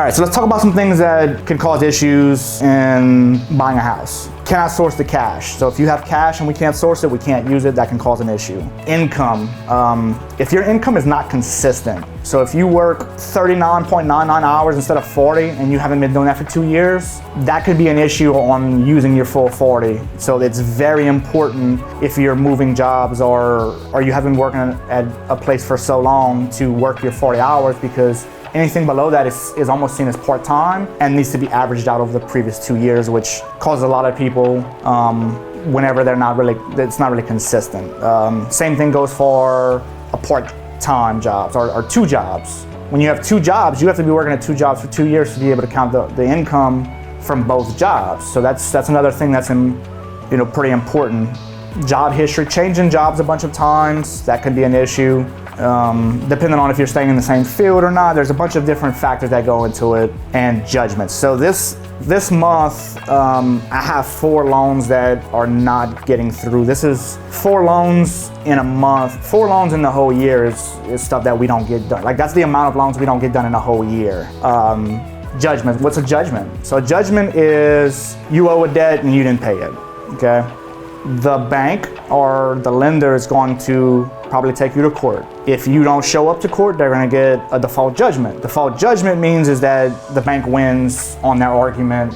right, so let's talk about some things that can cause issues in buying a house. Cannot source the cash. So if you have cash and we can't source it, we can't use it, that can cause an issue. Income. If your income is not consistent, so if you work 39.99 hours instead of 40 and you haven't been doing that for 2 years, that could be an issue on using your full 40. So it's very important if you're moving jobs or you haven't been working at a place for so long to work your 40 hours, because anything below that is almost seen as part-time and needs to be averaged out over the previous 2 years, which causes a lot of people whenever it's not really consistent. Same thing goes for a part-time jobs or 2 jobs. When you have 2 jobs, you have to be working at 2 jobs for 2 years to be able to count the income from both jobs. So that's another thing that's pretty important. Job history, changing jobs a bunch of times, that could be an issue. Depending on if you're staying in the same field or not, there's a bunch of different factors that go into it, and judgments. So this month, I have 4 loans that are not getting through. This is 4 loans in a month. 4 loans in the whole year is stuff that we don't get done. Like, that's the amount of loans we don't get done in a whole year. Judgment. What's a judgment? So a judgment is you owe a debt and you didn't pay it. Okay. The bank or the lender is going to probably take you to court. If you don't show up to court, they're going to get a default judgment. Default judgment means is that the bank wins on their argument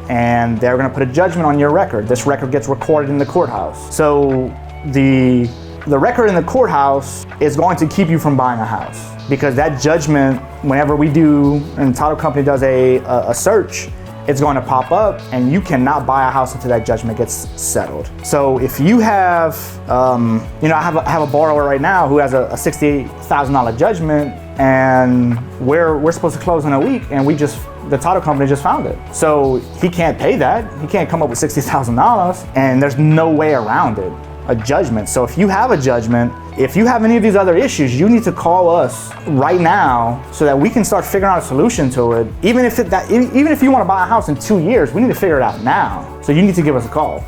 and they're going to put a judgment on your record. This record gets recorded in the courthouse. So the record in the courthouse is going to keep you from buying a house, because that judgment, whenever we do, and the title company does a search, it's going to pop up and you cannot buy a house until that judgment gets settled. So if you have, I have a borrower right now who has a $68,000 judgment, and we're supposed to close in a week, and the title company just found it. So he can't pay that. He can't come up with $60,000, and there's no way around it. A judgment. So if you have a judgment, if you have any of these other issues, you need to call us right now so that we can start figuring out a solution to it. Even if you want to buy a house in 2 years, we need to figure it out now. So you need to give us a call.